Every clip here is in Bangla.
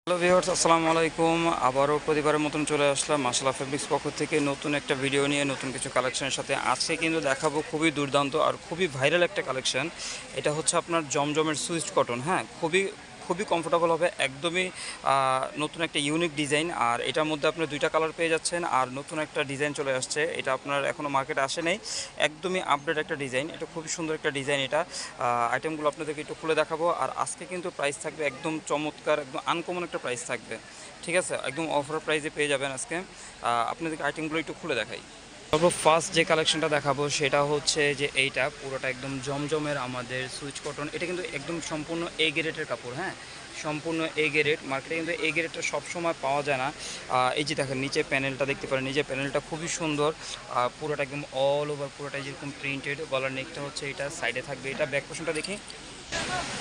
হ্যালো ভিউয়ার্স, আসসালামু আলাইকুম। আবারও প্রতিবারের মতন চলে আসলাম মাশাআল্লাহ ফেব্রিক্স পক্ষ থেকে নতুন একটা ভিডিও নিয়ে, নতুন কিছু কালেকশনের সাথে। আজকে কিন্তু দেখাবো খুবই দুর্দান্ত আর খুবই ভাইরাল একটা কালেকশন। এটা হচ্ছে আপনার জমজমের সুইচ কটন। হ্যাঁ, খুবই খুবই কমফোর্টেবল হবে, একদমই নতুন একটা ইউনিক ডিজাইন। আর এটার মধ্যে আপনি দুইটা কালার পেয়ে যাচ্ছেন, আর নতুন একটা ডিজাইন চলে আসছে। এটা আপনার এখনও মার্কেটে আসে নাই, একদমই আপডেট একটা ডিজাইন। এটা খুবই সুন্দর একটা ডিজাইন। এটা আইটেমগুলো আপনাদেরকে একটু খুলে দেখাবো। আর আজকে কিন্তু প্রাইস থাকবে একদম চমৎকার, একদম আনকমন একটা প্রাইস থাকবে, ঠিক আছে? একদম অফার প্রাইসে পেয়ে যাবেন আজকে। আপনাদেরকে আইটেমগুলো একটু খুলে দেখাই। ফার্স্ট যে কালেকশনটা দেখাবো সেটা হচ্ছে যে এইটা পুরোটা একদম জমজমের আমাদের সুইচ কটন। এটা কিন্তু একদম সম্পূর্ণ এ গ্রেডের কাপড়। হ্যাঁ, সম্পূর্ণ এ গ্রেড। মার্কেটে কিন্তু এ গ্রেডটা সবসময় পাওয়া যায় না। এই যে দেখেন নিচে প্যানেলটা দেখতে পারেন, নিচে প্যানেলটা খুবই সুন্দর। পুরোটা একদম অল ওভার পুরোটাই যেরকম প্রিন্টেড। গলার নেকটা হচ্ছে এটা, সাইডে থাকবে এটা। ব্যাক পোর্শনটা দেখি,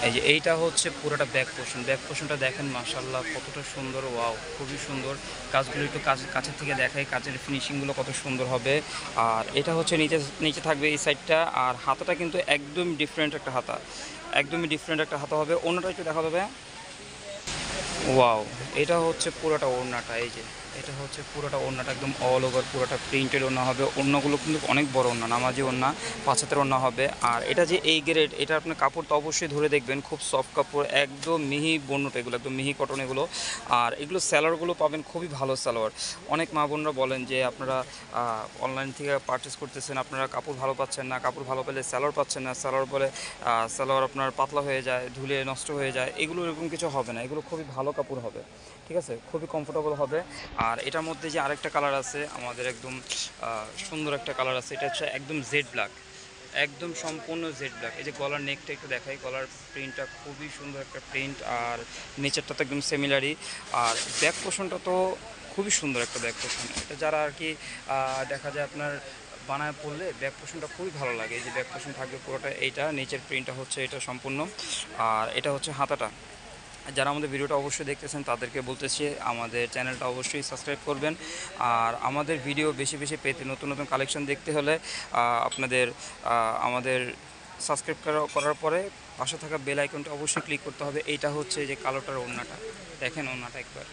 এই যে এইটা হচ্ছে পুরোটা ব্যাক পোর্শন। ব্যাক পোর্শনটা দেখেন মাশাআল্লাহ কতটা সুন্দর, ওয়াও খুবই সুন্দর। কাজগুলো একটু কাছের থেকে দেখাই, কাজের ফিনিশিংগুলো কত সুন্দর হবে। আর এটা হচ্ছে নিচে নিচে থাকবে এই সাইডটা। আর হাতাটা কিন্তু একদম ডিফারেন্ট একটা হাতা, একদমই ডিফারেন্ট একটা হাতা হবে। অন্যটা একটু দেখা যাবে, ওয়াও। এটা হচ্ছে পুরোটা ওড়নাটা, এই যে এটা হচ্ছে পুরোটা ওড়নাটা একদম অল ওভার পুরোটা প্রিন্টেড ওড়না হবে। ওড়নাগুলো কিন্তু অনেক বড় ওড়না, নামাজি ওড়না, 5 হাতের ওড়না হবে। আর এটা যে এই গ্রেড, এটা আপনার কাপড় তো অবশ্যই ধরে দেখবেন, খুব সফট কাপড়, একদম মিহি বন্যটা, এগুলো একদম মিহি কটন এগুলো। আর এগুলো স্যালোয়ারগুলো পাবেন খুবই ভালো স্যালোয়ার। অনেক মা বোনরা বলেন যে আপনারা অনলাইন থেকে পারচেস করতেছেন, আপনারা কাপড় ভালো পাচ্ছেন না, কাপড় ভালো পেলে স্যালোয়ার পাচ্ছেন না, স্যালোয়ার বলে স্যালোয়ার আপনার পাতলা হয়ে যায়, ধুলে নষ্ট হয়ে যায়। এগুলো এরকম কিছু হবে না, এগুলো খুবই ভালো কাপড় হবে, ঠিক আছে? খুবই কমফোর্টেবল হবে। আর এটার মধ্যে যে আরেকটা কালার আছে আমাদের, একদম সুন্দর একটা কালার আছে। এটা হচ্ছে একদম জেড ব্ল্যাক, একদম সম্পূর্ণ জেড ব্ল্যাক। এই যে গলার নেকটা একটু দেখাই, গলার প্রিন্টটা খুবই সুন্দর একটা প্রিন্ট। আর নিচেরটা তো একদম সিমিলারই। আর ব্যাক পোর্শনটা তো খুবই সুন্দর একটা ব্যাক পোর্শন। এটা যারা আর কি দেখা যায় আপনার বানায় পড়লে ব্যাক পোর্শনটা খুবই ভালো লাগে। এই যে ব্যাক পোর্শন থাকবে পুরোটা, এইটা নিচের প্রিন্টটা হচ্ছে এটা সম্পূর্ণ। আর এটা হচ্ছে হাতাটা। যারা আমাদের ভিডিওটা অবশ্যই দেখতেছেন তাদেরকে বলতেছি আমাদের চ্যানেলটা অবশ্যই সাবস্ক্রাইব করবেন। আর আমাদের ভিডিও বেশি বেশি পেতে, নতুন নতুন কালেকশন দেখতে হলে আপনাদের আমাদের সাবস্ক্রাইব করার পরে পাশে থাকা বেল আইকনটা অবশ্যই ক্লিক করতে হবে। এইটা হচ্ছে যে কালোটার ওড়নাটা, দেখেন ওড়নাটা একবার,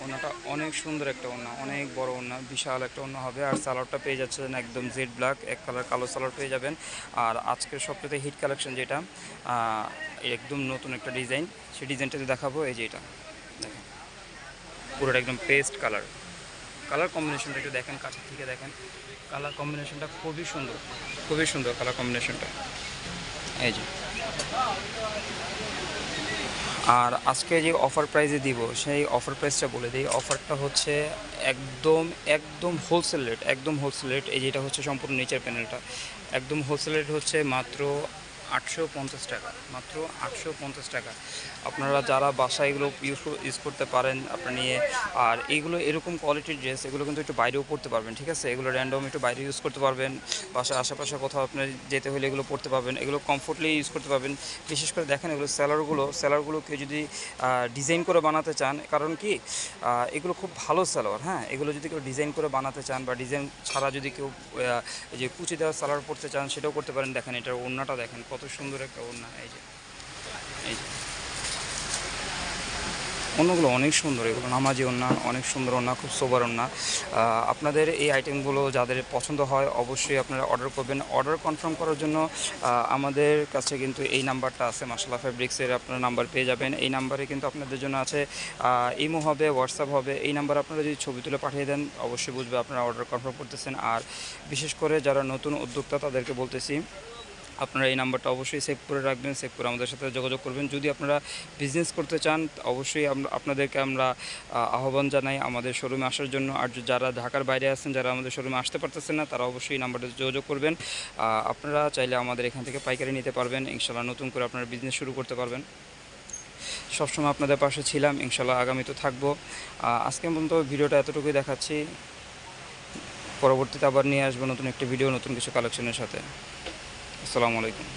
ওড়নাটা অনেক সুন্দর একটা ওড়না, অনেক বড় ওড়না, বিশাল একটা ওড়না হবে। আর সালোয়ারটা পেয়ে যাচ্ছেন একদম জেড ব্ল্যাক, এক কালার কালো সালোয়ার পেয়ে যাবেন। আর আজকের সবথেকে হিট কালেকশন যেটা একদম নতুন একটা ডিজাইন, সেই ডিজাইনটাতে দেখাবো। এই যে এটা দেখেন, পুরোটা একদম পেস্ট কালার। কালার কম্বিনেশনটা একটু দেখেন, কাছের থেকে দেখেন, কালার কম্বিনেশনটা খুবই সুন্দর, খুবই সুন্দর কালার কম্বিনেশনটা। এই যে, আর আজকে যে অফার প্রাইসে দিব সেই অফার প্রাইসটা বলে দিই। অফারটা হচ্ছে একদম একদম হোলসেল রেট, একদম হোলসেল রেট। এই যেটা হচ্ছে সম্পূর্ণ নিচের প্যানেলটা, একদম হোলসেল রেট হচ্ছে মাত্র 850 টাকা, মাত্র 850 টাকা। আপনারা যারা বাসায় এগুলো ইউজ করতে পারেন আপনার নিয়ে। আর এইগুলো এরকম কোয়ালিটির ড্রেস, এগুলো কিন্তু একটু বাইরেও পড়তে পারবেন, ঠিক আছে? এগুলো র্যান্ডম একটু বাইরে ইউজ করতে পারবেন, বাসার আশেপাশে কোথাও আপনার যেতে হলে এগুলো পড়তে পারবেন, এগুলো কমফোর্টলি ইউজ করতে পারবেন। বিশেষ করে দেখেন এগুলো স্যালোয়ারগুলো কেউ যদি ডিজাইন করে বানাতে চান, কারণ কি এগুলো খুব ভালো সালোয়ার। হ্যাঁ, এগুলো যদি কেউ ডিজাইন করে বানাতে চান বা ডিজাইন ছাড়া যদি কেউ এই যে কুচি দেওয়া সালোয়ার পরতে চান, সেটাও করতে পারেন। দেখেন এটার ওড়নাটা দেখেন, কত সুন্দর একটা ওড়না। এই যে, এই যে ওড়নাগুলো অনেক সুন্দর, এগুলো নামাজি ওড়না, অনেক সুন্দর ওড়না, খুব সোবার ওড়না। আপনাদের এই আইটেমগুলো যাদের পছন্দ হয় অবশ্যই আপনারা অর্ডার করবেন। অর্ডার কনফার্ম করার জন্য আমাদের কাছে কিন্তু এই নাম্বারটা আছে, মাশাআল্লাহ ফেব্রিক্সের আপনারা নাম্বার পেয়ে যাবেন। এই নাম্বারে কিন্তু আপনাদের জন্য আছে ইমো হবে, হোয়াটসঅ্যাপ হবে। এই নাম্বারে আপনারা যদি ছবি তুলে পাঠিয়ে দেন অবশ্যই বুঝবে আপনারা অর্ডার কনফার্ম করতেছেন। আর বিশেষ করে যারা নতুন উদ্যোক্তা তাদেরকে বলতেছি, আপনারা এই নাম্বারটা অবশ্যই সেভ করে রাখবেন, সেভ করে আমাদের সাথে যোগাযোগ করবেন। যদি আপনারা বিজনেস করতে চান অবশ্যই আপনাদেরকে আমরা আহ্বান জানাই আমাদের শোরুমে আসার জন্য। আর যারা ঢাকার বাইরে আছেন, যারা আমাদের শোরুমে আসতে পারতেছেন না, তারা অবশ্যই এই নাম্বারটাতে যোগাযোগ করবেন। আপনারা চাইলে আমাদের এখান থেকে পাইকারি নিতে পারবেন। ইনশাল্লাহ নতুন করে আপনারা বিজনেস শুরু করতে পারবেন। সবসময় আপনাদের পাশে ছিলাম, ইনশাল্লাহ আগামীতে থাকবো। আজকে পর্যন্ত ভিডিওটা এতটুকুই দেখাচ্ছি, পরবর্তীতে আবার নিয়ে আসবো নতুন একটি ভিডিও, নতুন কিছু কালেকশনের সাথে। আসসালামু আলাইকুম।